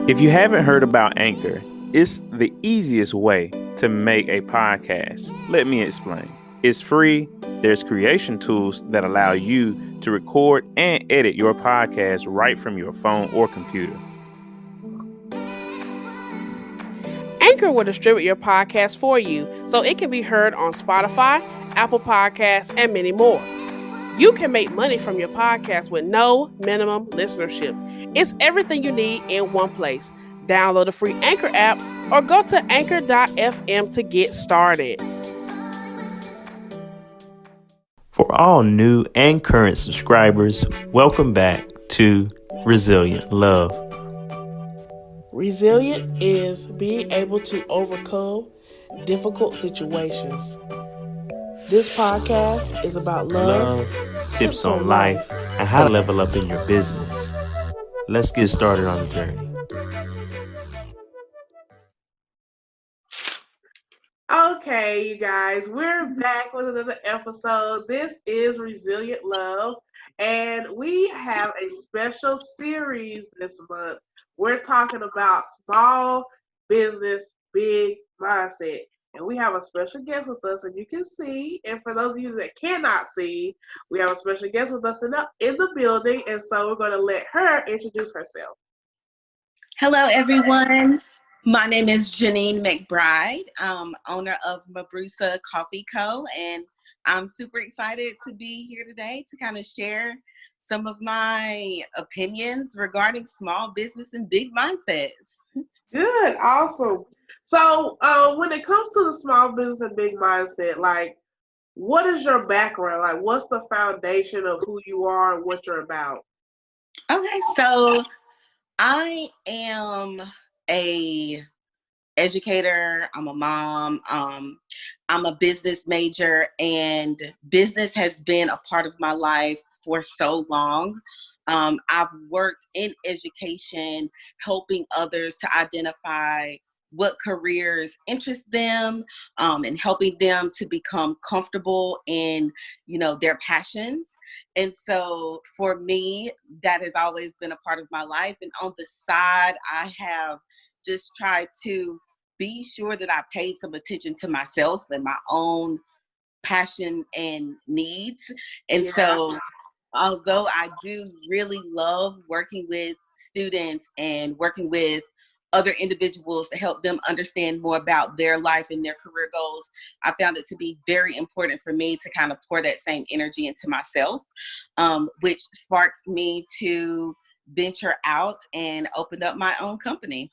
If you haven't heard about Anchor, it's the easiest way to make a podcast. Let me explain. It's free. There's creation tools that allow you to record and edit your podcast right from your phone or computer. Anchor will distribute your podcast for you so it can be heard on Spotify, Apple Podcasts, and many more. You can make money from your podcast with no minimum listenership. It's everything you need in one place. Download the free Anchor app or go to anchor.fm to get started. For all new and current subscribers, welcome back to Resilient Love. Resilient is being able to overcome difficult situations. This podcast is about love, tips on life, and how to level up in your business. Let's get started on the journey. Okay, you guys, we're back with another episode. This is Resilient Love, and we have a special series this month. We're talking about small business, big mindset. And we have a special guest with us, and you can see, and for those of you that cannot see, we have a special guest with us in the building, and so we're going to let her introduce herself. Hello, everyone. My name is Janine McBride, owner of Mabrusa Coffee Co., and I'm super excited to be here today to kind of share some of my opinions regarding small business and big mindsets. Good, awesome. So when it comes to the small business and big mindset, like, what is your background? Like, what's the foundation of who you are and what you're about? Okay, so I am a educator. I'm a mom. I'm a business major, and business has been a part of my life for so long. I've worked in education, helping others to identify what careers interest them, and helping them to become comfortable in, their passions. And so for me, that has always been a part of my life. And on the side, I have just tried to be sure that I paid some attention to myself and my own passion and needs. And so although I do really love working with students and working with other individuals to help them understand more about their life and their career goals, I found it to be very important for me to kind of pour that same energy into myself, which sparked me to venture out and open up my own company.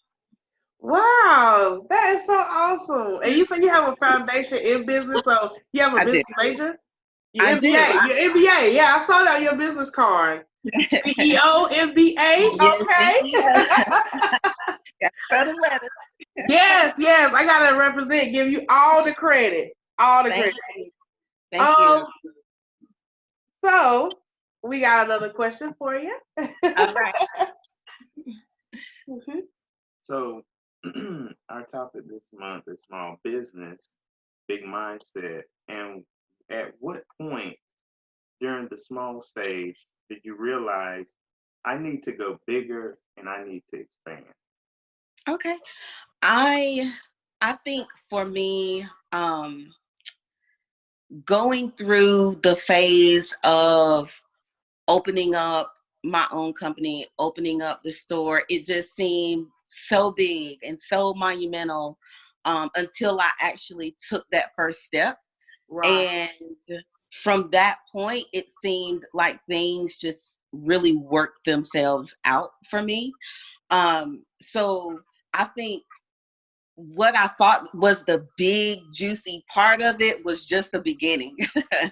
Wow, that is so awesome. And you say you have a foundation in business, so you have a business major? Your I MBA, do. your MBA. Yeah, I saw that on your business card. CEO, MBA, okay. Yes, I gotta represent, give you all the credit. Thank you. So we got another question for you. All right. Mm-hmm. So our topic this month is small business, big mindset. And at what point during the small stage did you realize I need to go bigger and I need to expand? Okay. I think for me, going through the phase of opening up my own company, opening up the store, it just seemed so big and so monumental until I actually took that first step. Right. And from that point, it seemed like things just really worked themselves out for me. So I think what I thought was the big, juicy part of it was just the beginning.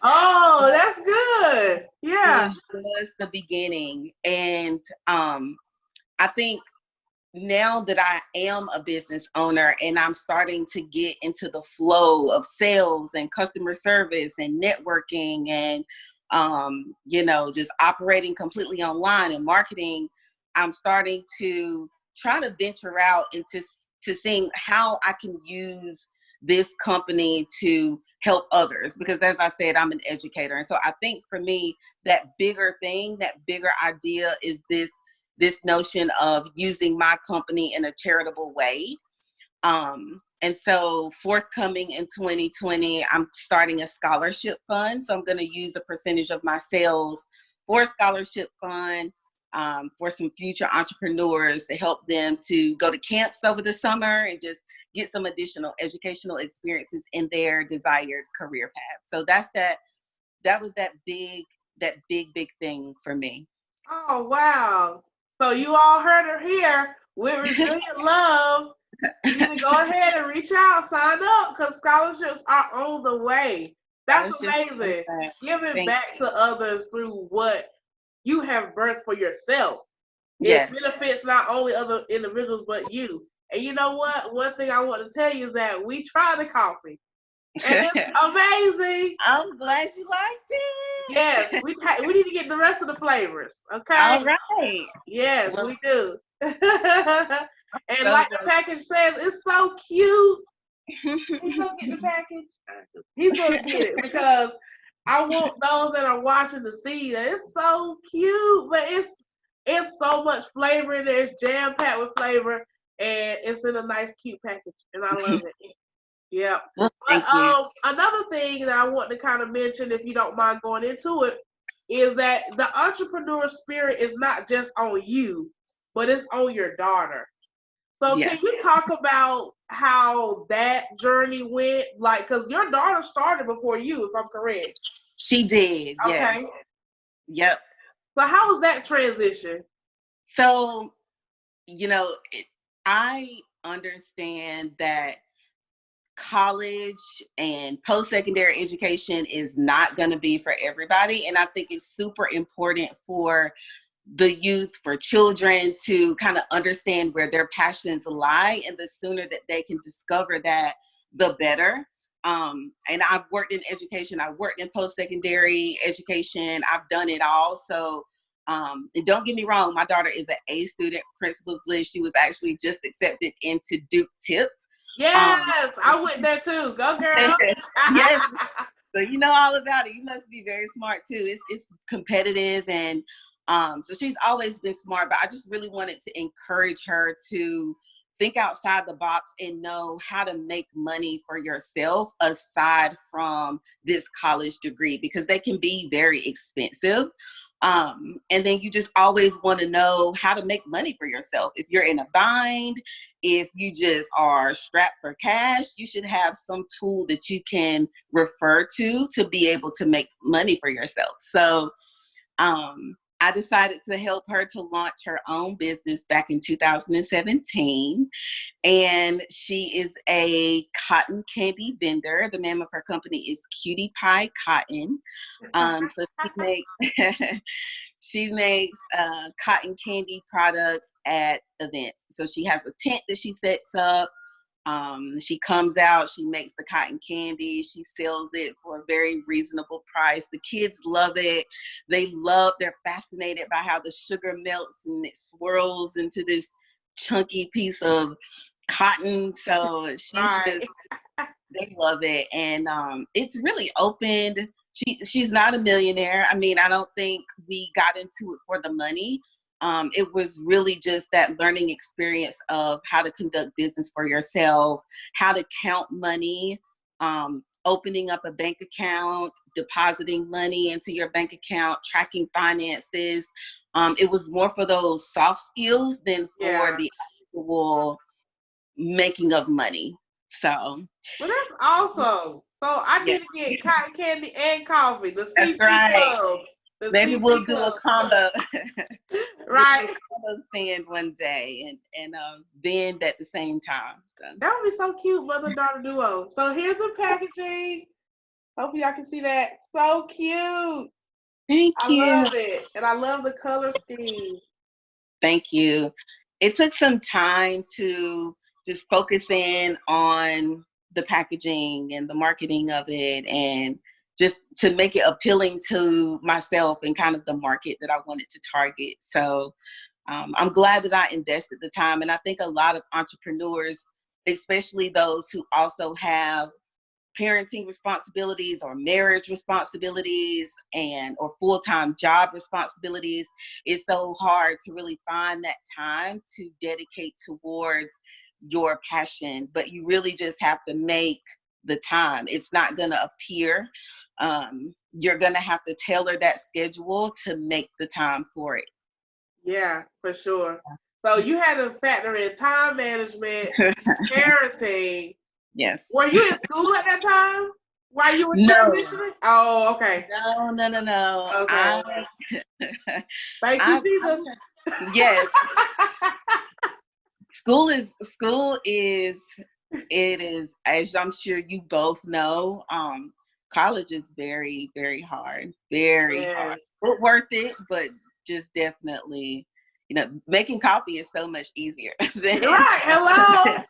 Oh, that's good. Yeah. It was just the beginning. And I think now that I am a business owner and I'm starting to get into the flow of sales and customer service and networking and, just operating completely online and marketing, I'm starting to try to venture out into seeing how I can use this company to help others. Because as I said, I'm an educator. And so I think for me, that bigger thing, that bigger idea is this this notion of using my company in a charitable way. And so forthcoming in 2020, I'm starting a scholarship fund. So I'm going to use a percentage of my sales for a scholarship fund for some future entrepreneurs to help them to go to camps over the summer and just get some additional educational experiences in their desired career path. So that was that big thing for me. Oh, wow. So you all heard her here with Resilient Love. You need to go ahead and reach out, sign up, because scholarships are on the way. That's amazing. Giving back to others through what you have birthed for yourself. It benefits not only other individuals, but you. And you know what? One thing I want to tell you is that we tried the coffee. And it's amazing. I'm glad you liked it. Yes, we need to get the rest of the flavors. Okay. All right. Yes, we do. And like the package says, it's so cute. He's gonna get the package. He's gonna get it because I want those that are watching to see that it's so cute, but it's so much flavor in there. It's jam packed with flavor, and it's in a nice, cute package, and I love it. Yeah. Well, thank you. Another thing that I want to kind of mention, if you don't mind going into it, is that the entrepreneur spirit is not just on you, but it's on your daughter. So can you talk about how that journey went? Like, because your daughter started before you, if I'm correct. She did, okay. Yes. Yep. So how was that transition? So, I understand that college and post-secondary education is not going to be for everybody. And I think it's super important for the youth, for children to kind of understand where their passions lie. And the sooner that they can discover that, the better. And I've worked in education. I've worked in post-secondary education. I've done it all. So, and don't get me wrong, my daughter is an A student, principal's list. She was actually just accepted into Duke Tip. Yes, I went there too. Go girl. Yes. So you know all about it. You must be very smart too. It's competitive, and so she's always been smart, but I just really wanted to encourage her to think outside the box and know how to make money for yourself aside from this college degree, because they can be very expensive. And then you just always want to know how to make money for yourself. If you're in a bind, if you just are strapped for cash, you should have some tool that you can refer to be able to make money for yourself. So I decided to help her to launch her own business back in 2017. And she is a cotton candy vendor. The name of her company is Cutie Pie Cotton. So she makes cotton candy products at events. So she has a tent that she sets up. She comes out, she makes the cotton candy, she sells it for a very reasonable price. The kids love it. They're fascinated by how the sugar melts and it swirls into this chunky piece of cotton. So they love it. And it's really opened. She's not a millionaire. I mean, I don't think we got into it for the money. It was really just that learning experience of how to conduct business for yourself, how to count money, opening up a bank account, depositing money into your bank account, tracking finances. It was more for those soft skills than for the actual making of money. So. Well, that's awesome. So I need to get cotton candy and coffee. The CC Club. Maybe we'll do a combo. Right. Stand one day and bend at the same time. So. That would be so cute, mother-daughter duo. So here's the packaging. Hope y'all can see that. So cute. Thank you. I love it. And I love the color scheme. Thank you. It took some time to just focus in on the packaging and the marketing of it, and just to make it appealing to myself and kind of the market that I wanted to target. So I'm glad that I invested the time. And I think a lot of entrepreneurs, especially those who also have parenting responsibilities or marriage responsibilities or full-time job responsibilities, it's so hard to really find that time to dedicate towards your passion. But you really just have to make the time. It's not going to appear. You're going to have to tailor that schedule to make the time for it. Yeah, for sure. So you had to factor in time management, parenting. Yes. Were you in school at that time while you were No. transitioning? Oh, okay. No. Okay. Thank you, Jesus. Yes. School is it is, as I'm sure you both know, college is very, very hard. Very hard. But worth it, but just definitely, making coffee is so much easier than right. Hello.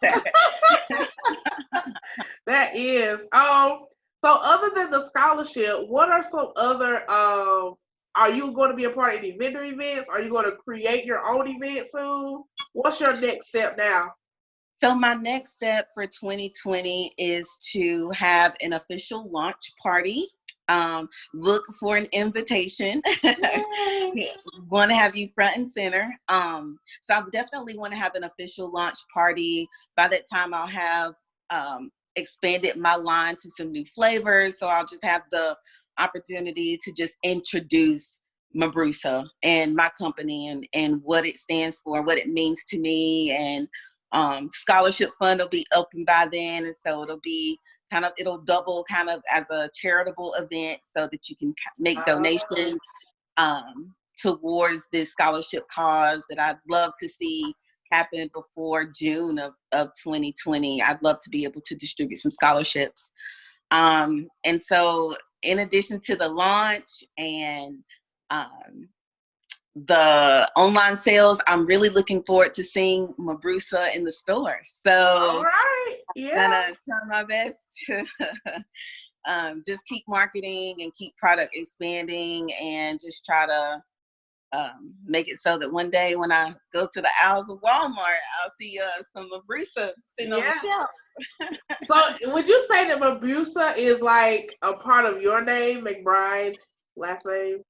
That is. So other than the scholarship, what are some other are you going to be a part of any vendor events? Are you going to create your own event soon? What's your next step now? So my next step for 2020 is to have an official launch party. Look for an invitation. Want to have you front and center. So I definitely want to have an official launch party. By that time, I'll have expanded my line to some new flavors. So I'll just have the opportunity to just introduce Mabrusa and my company and what it stands for, what it means to me, and scholarship fund will be open by then, and so it'll double kind of as a charitable event so that you can make donations towards this scholarship cause that I'd love to see happen before June of 2020. I'd love to be able to distribute some scholarships. And so in addition to the launch and the online sales, I'm really looking forward to seeing Mabrusa in the store. So all right. Yeah. I'm gonna try my best to just keep marketing and keep product expanding and just try to make it so that one day when I go to the aisles of Walmart, I'll see some Mabrusa sitting on the shelf. So would you say that Mabrusa is like a part of your name, McBride, last name?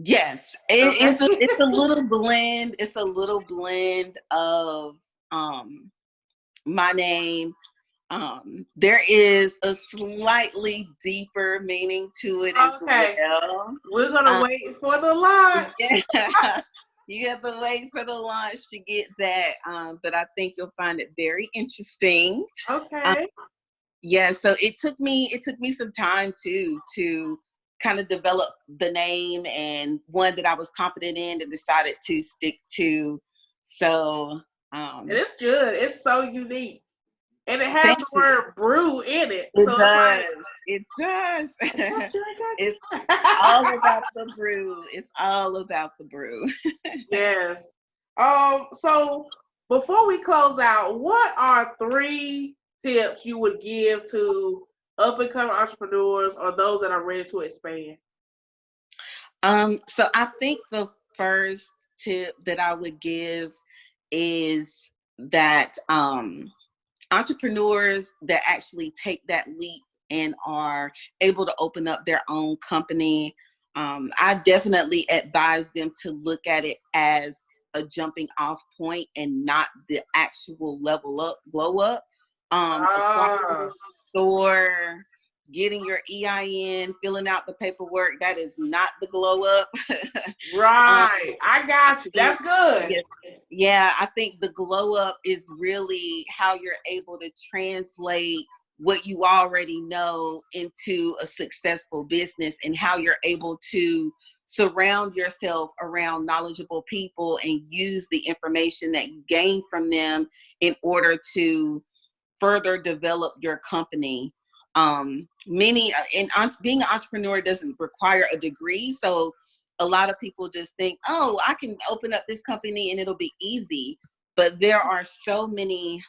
Yes, it's a little blend. It's a little blend of my name. There is a slightly deeper meaning to it as well. We're gonna wait for the launch. Yeah. You have to wait for the launch to get that. But I think you'll find it very interesting. Okay. Yeah, so it took me some time to kind of develop the name, and one that I was confident in and decided to stick to. So it's good. It's so unique. And it has the word brew in it. So it does. It's all about the brew. It's all about the brew. Yes. So before we close out, what are 3 tips you would give to up and coming entrepreneurs or those that are ready to expand? So I think the first tip that I would give is that entrepreneurs that actually take that leap and are able to open up their own company, I definitely advise them to look at it as a jumping off point and not the actual glow up. Store, getting your EIN, filling out the paperwork, that is not the glow up. Right. I got you. That's good. Yeah, I think the glow up is really how you're able to translate what you already know into a successful business, and how you're able to surround yourself around knowledgeable people and use the information that you gain from them in order to further develop your company. Being an entrepreneur doesn't require a degree, so a lot of people just think, oh, I can open up this company and it'll be easy. But there are so many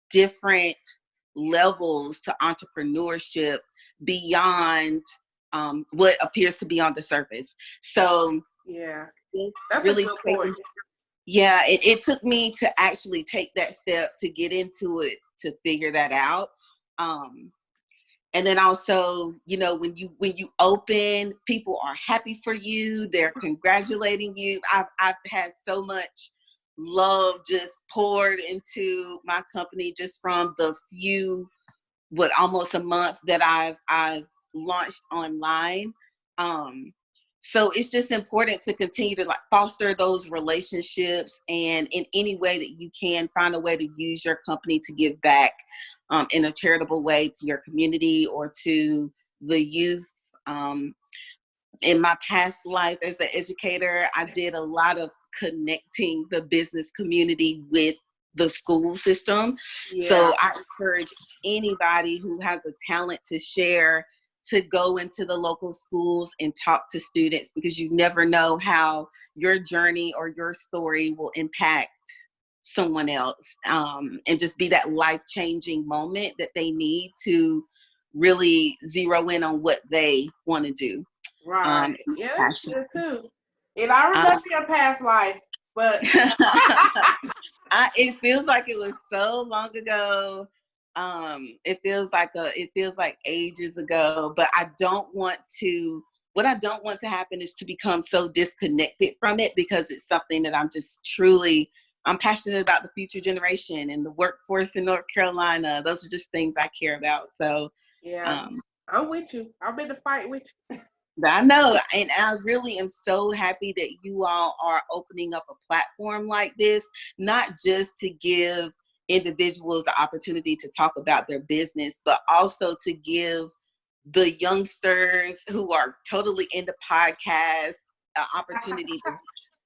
different levels to entrepreneurship beyond what appears to be on the surface. So yeah, that's really a good point. Yeah, it took me to actually take that step to get into it, to figure that out. And then also, you know, when you open, people are happy for you. They're congratulating you. I've had so much love just poured into my company just from the few, almost a month that I've launched online. Um, so it's just important to continue to like foster those relationships, and in any way that you can, find a way to use your company to give back in a charitable way to your community or to the youth. In my past life as an educator, I did a lot of connecting the business community with the school system. Yeah. So I encourage anybody who has a talent to share to go into the local schools and talk to students, because you never know how your journey or your story will impact someone else, and just be that life-changing moment that they need to really zero in on what they want to do. Right. Yeah, that's Passion. good too. And I Um, remember your past life, but it feels like it was so long ago. It feels like ages ago, but I don't want to. What I don't want to happen is to become so disconnected from it, because it's something that I'm passionate about, the future generation and the workforce in North Carolina. Those are just things I care about. So, yeah, um, I'm with you. I'm in the fight with you. I know, and I really am so happy that you all are opening up a platform like this, not just to give individuals the opportunity to talk about their business, but also to give the youngsters who are totally into podcasts an opportunity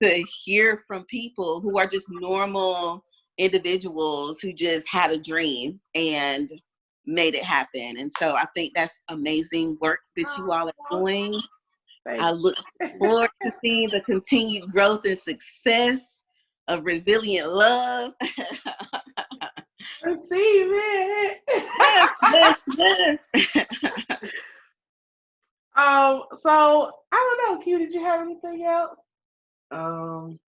to hear from people who are just normal individuals who just had a dream and made it happen. And so I think that's amazing work that you all are doing. I Thanks. look forward to seeing the continued growth and success of Resilient Love. Receive it. Yes, yes, yes. So I don't know, Q. Did you have anything else? Um,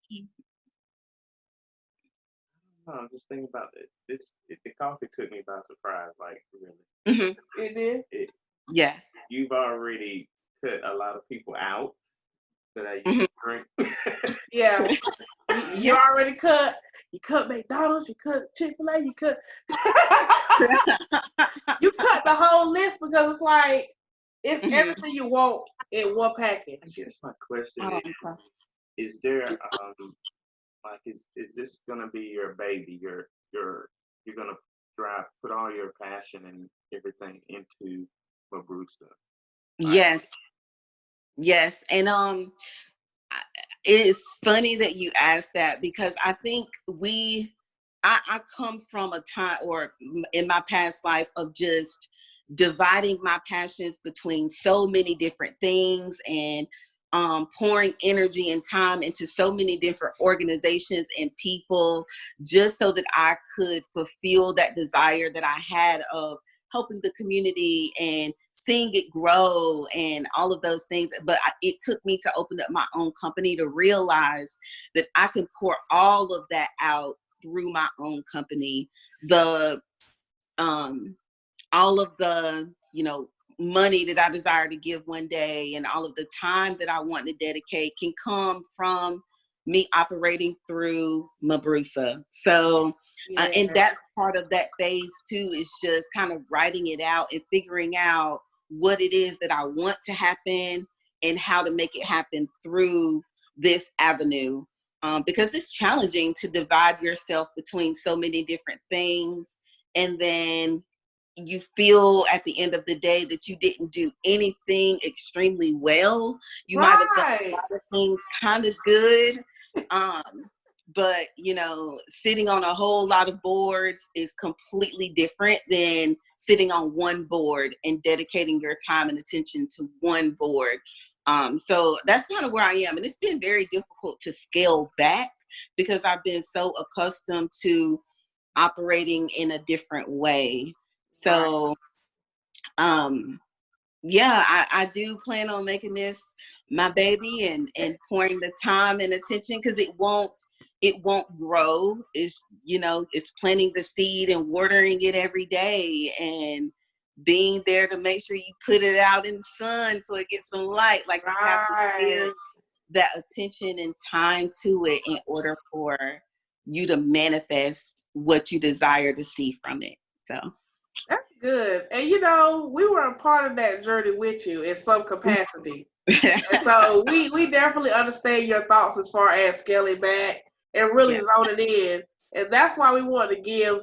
no, I'm just thinking about it. The coffee took me by surprise. Like really, Mhm. It did. it Yeah. you've already cut a lot of people out that I used Mhm. to drink. Yeah. You Yeah. already cut. You cut McDonald's. You cut Chick-fil-A. You cut. You cut the whole list because it's like it's Mhm. everything you want in one package. I guess my question Oh, is: okay. Is there like is this gonna be your baby? You're gonna put all your passion and everything into Mabrusa. Like, Yes, yes. And it's funny that you asked that, because I think I come from a time, or in my past life, of just dividing my passions between so many different things, and pouring energy and time into so many different organizations and people, just so that I could fulfill that desire that I had of helping the community and seeing it grow and all of those things. But it took me to open up my own company to realize that I can pour all of that out through my own company. The all of the, money that I desire to give one day, and all of the time that I want to dedicate, can come from me operating through Mabrusa. So, Yeah. and that's part of that phase too, is just kind of writing it out and figuring out what it is that I want to happen and how to make it happen through this avenue. Because it's challenging to divide yourself between so many different things, and then you feel at the end of the day that you didn't do anything extremely well. You might have done a Right. lot of things kind of good. Um, but sitting on a whole lot of boards is completely different than sitting on one board and dedicating your time and attention to one board. So that's kind of where I am. And it's been very difficult to scale back, because I've been so accustomed to operating in a different way. Right. So, um, yeah, I do plan on making this my baby, and pouring the time and attention, because it won't grow. It's, it's planting the seed and watering it every day and being there to make sure you put it out in the sun so it gets some light. Like you have to give that attention and time to it in order for you to manifest what you desire to see from it. So that's good. And we were a part of that journey with you in some capacity. And so we definitely understand your thoughts as far as scaling back and really zoning in. And that's why we want to give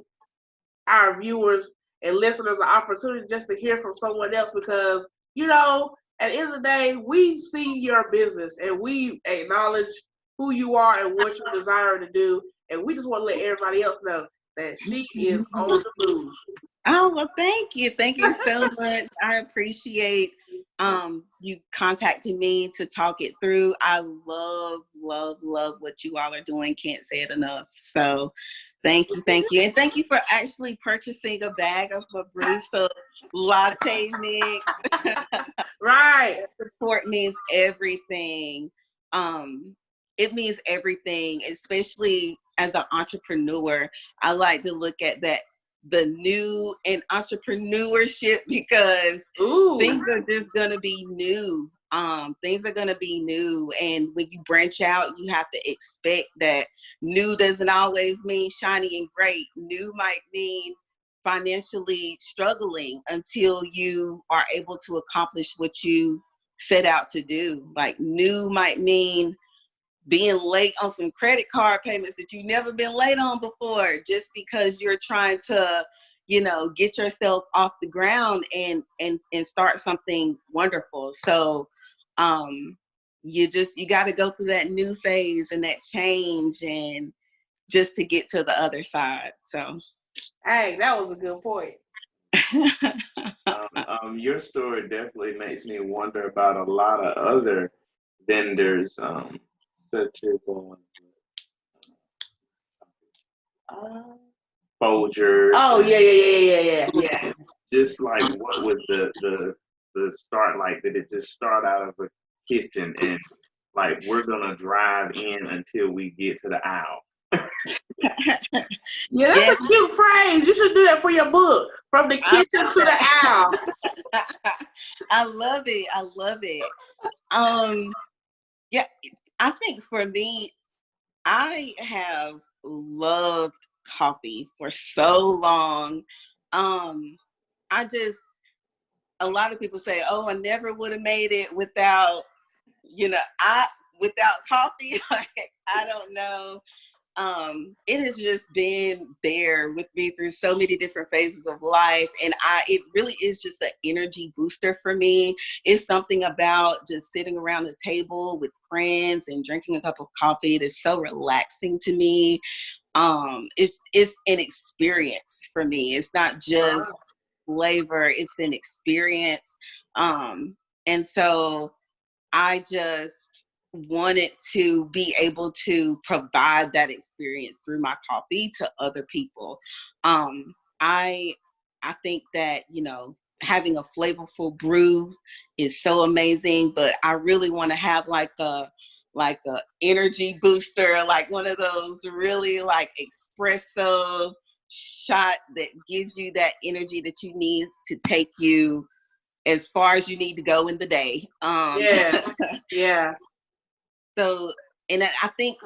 our viewers and listeners an opportunity just to hear from someone else because, at the end of the day, we see your business and we acknowledge who you are and what you desire to do. And we just want to let everybody else know that she is on the move. Oh, well, thank you. Thank you so much. I appreciate you contacting me to talk it through. I love what you all are doing. Can't say it enough. So thank you. And thank you for actually purchasing a bag of my barista latte mix. Right. Support means everything. It means everything, especially as an entrepreneur. I like to look at the new in entrepreneurship because things are just gonna be new. Things are gonna be new, and when you branch out, you have to expect that new doesn't always mean shiny and great. New might mean financially struggling until you are able to accomplish what you set out to do. Like new might mean being late on some credit card payments that you've never been late on before, just because you're trying to, get yourself off the ground and start something wonderful. So you got to go through that new phase and that change and just to get to the other side. So hey, that was a good point. Your story definitely makes me wonder about a lot of other vendors, such as Folgers. Oh yeah. Just like, what was the start like? Did it just start out of a kitchen and like we're gonna drive in until we get to the aisle? Yeah, that's a cute phrase. You should do that for your book. From the kitchen to the aisle. I love it. Yeah, I think for me, I have loved coffee for so long. A lot of people say, "Oh, I never would have made it without, without coffee." Like, I don't know. It has just been there with me through so many different phases of life, and it really is just an energy booster for me. It's something about just sitting around the table with friends and drinking a cup of coffee that's so relaxing to me. It's an experience for me. It's not just flavor, it's an experience. And so I just wanted to be able to provide that experience through my coffee to other people. I think that, having a flavorful brew is so amazing, but I really want to have like a energy booster, like one of those really like espresso shot that gives you that energy that you need to take you as far as you need to go in the day. Yeah. So, and I think,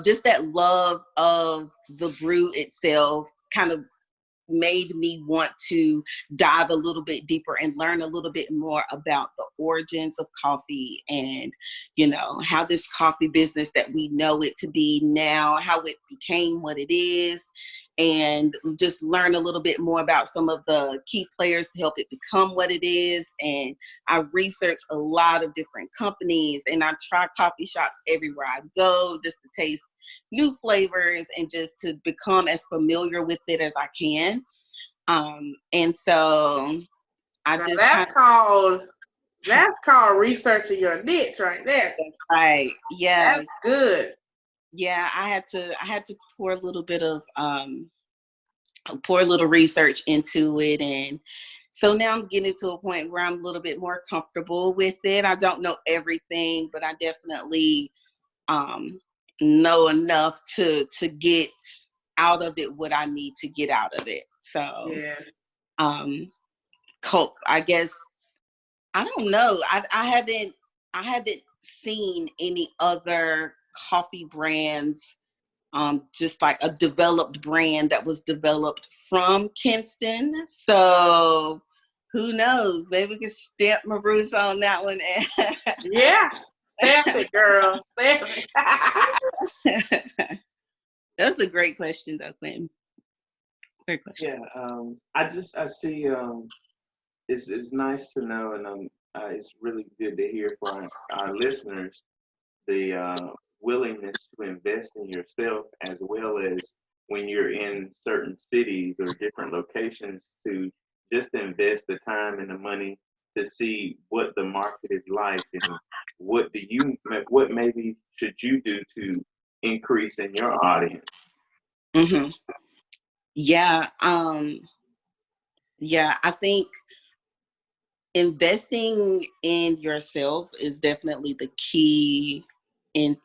just that love of the brew itself kind of made me want to dive a little bit deeper and learn a little bit more about the origins of coffee and, how this coffee business that we know it to be now, how it became what it is, and just learn a little bit more about some of the key players to help it become what it is. And I researched a lot of different companies, and I try coffee shops everywhere I go just to taste new flavors and just to become as familiar with it as I can. And so that's called researching your niche right there. Right. Yeah. That's good. Yeah, I had to pour a little bit of pour a little research into it, and so now I'm getting to a point where I'm a little bit more comfortable with it. I don't know everything, but I definitely know enough to get out of it what I need to get out of it. So, Yes. I guess I don't know. I haven't seen any other coffee brands, just like a developed brand that was developed from Kinston. So who knows? Maybe we can stamp Marusa on that one. Yeah. Stamp it, girl. Stamp it. That's a great question, though, Quentin. Great question. Yeah, I see. It's nice to know, and it's really good to hear from our listeners the willingness to invest in yourself, as well as when you're in certain cities or different locations, to just invest the time and the money to see what the market is like, and what maybe should you do to increase in your audience. Hmm. Yeah. Yeah. I think investing in yourself is definitely the key in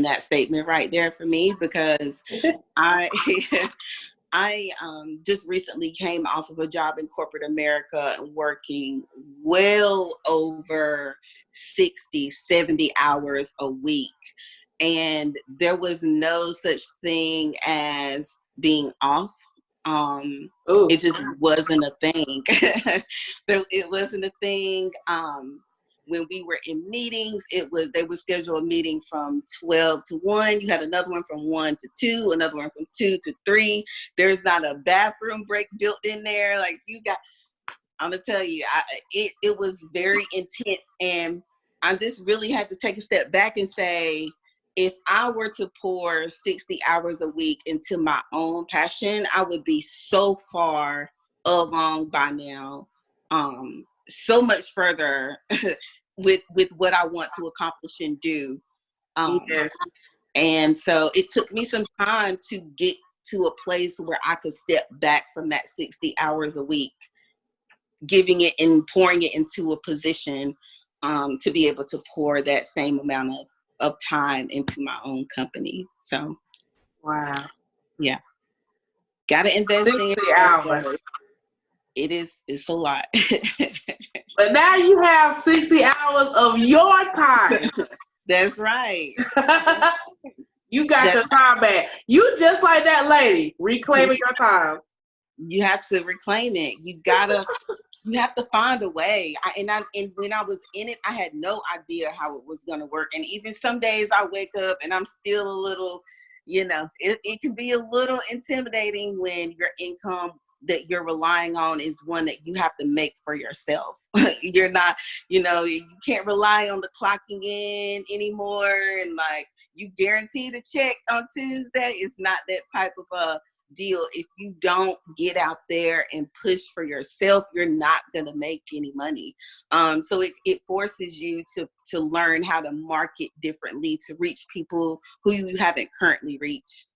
that statement right there for me, because I I just recently came off of a job in corporate America and working well over 60, 70 hours a week. And there was no such thing as being off. Ooh. It just wasn't a thing. It wasn't a thing. When we were in meetings, they would schedule a meeting from 12 to 1. You had another one from 1 to 2, another one from 2 to 3. There's not a bathroom break built in there. Like, I'm gonna tell you, it was very intense, and I just really had to take a step back and say, if I were to pour 60 hours a week into my own passion, I would be so far along by now, so much further with what I want to accomplish and do. Yes. And so it took me some time to get to a place where I could step back from that 60 hours a week, giving it and pouring it into a position to be able to pour that same amount of time into my own company. So, Wow. yeah, gotta invest in 60 yourself, hours. guys. It's a lot. But now you have 60 hours of your time. That's right. You got your That's time back. You just like that lady, reclaiming your time. You have to reclaim it. You have to find a way. And when I was in it, I had no idea how it was going to work. And even some days I wake up and I'm still a little, it can be a little intimidating when your income that you're relying on is one that you have to make for yourself. You're not, you can't rely on the clocking in anymore. And like, you guarantee the check on Tuesday. It's not that type of a deal. If you don't get out there and push for yourself, you're not going to make any money. So it forces you to learn how to market differently to reach people who you haven't currently reached.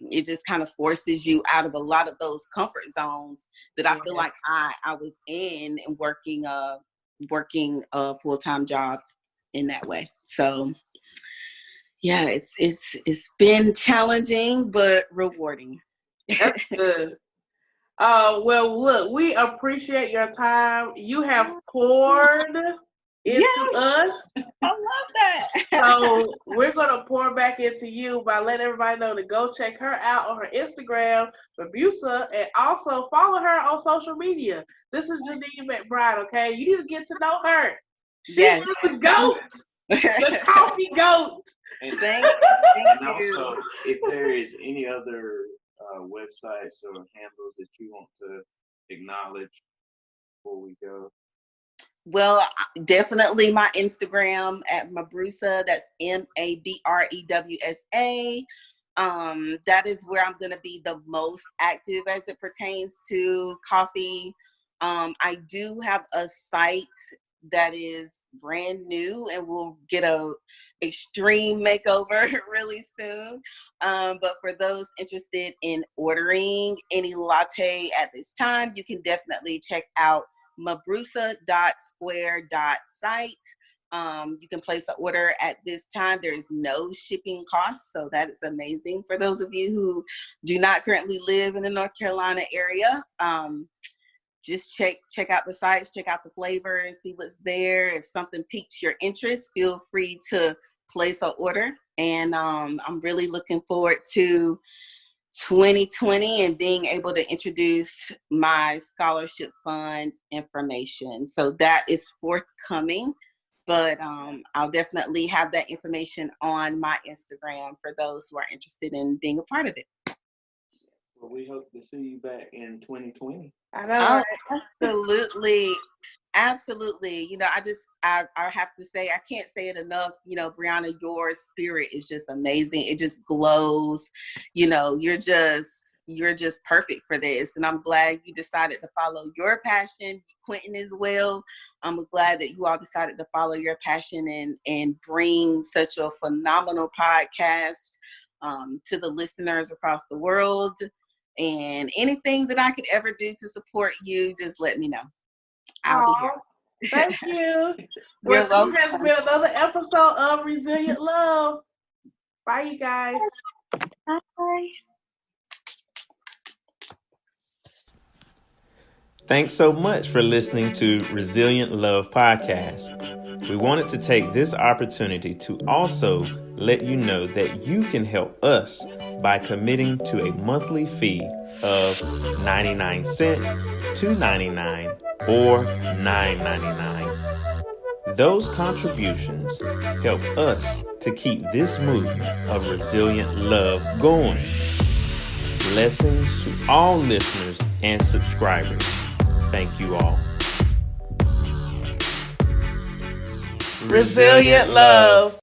It just kind of forces you out of a lot of those comfort zones that I feel like I was in, and working a full-time job in that way. So yeah, it's been challenging but rewarding. That's good. Well, look, we appreciate your time. You have poured into Yes, us. I love that. So we're going to pour back into you by letting everybody know to go check her out on her Instagram, Babusa, and also follow her on social media. This is Janine McBride, okay? You need to get to know her. She Yes. is the goat, the coffee goat. And, Thank and you. also, if there is any other websites or handles that you want to acknowledge before we go. Well, definitely my Instagram at Mabrusa. That's MABREWSA. That is where I'm gonna be the most active as it pertains to coffee. I do have a site that is brand new and will get a extreme makeover really soon. But for those interested in ordering any latte at this time, you can definitely check out mabrusa.square.site. You can place an order at this time. There is no shipping cost, so that is amazing for those of you who do not currently live in the North Carolina area. Just check out the sites, check out the flavors, see what's there. If something piques your interest, feel free to place an order. And I'm really looking forward to 2020 and being able to introduce my scholarship fund information. So that is forthcoming, but I'll definitely have that information on my Instagram for those who are interested in being a part of it. Well, we hope to see you back in 2020. I know. Oh, Right? absolutely. Absolutely. You know, I have to say, I can't say it enough. You know, Brianna, your spirit is just amazing. It just glows. You know, you're just perfect for this. And I'm glad you decided to follow your passion. Quentin as well. I'm glad that you all decided to follow your passion and bring such a phenomenal podcast to the listeners across the world. And anything that I could ever do to support you, just let me know. I'll be here. Thank you. You're Well, this welcome. has been another episode of Resilient Love. Bye, you guys. Bye. Thanks so much for listening to Resilient Love Podcast. We wanted to take this opportunity to also let you know that you can help us by committing to a monthly fee of 99 cents, $2.99, or $9.99. Those contributions help us to keep this movement of resilient love going. Blessings to all listeners and subscribers. Thank you all. Resilient Love.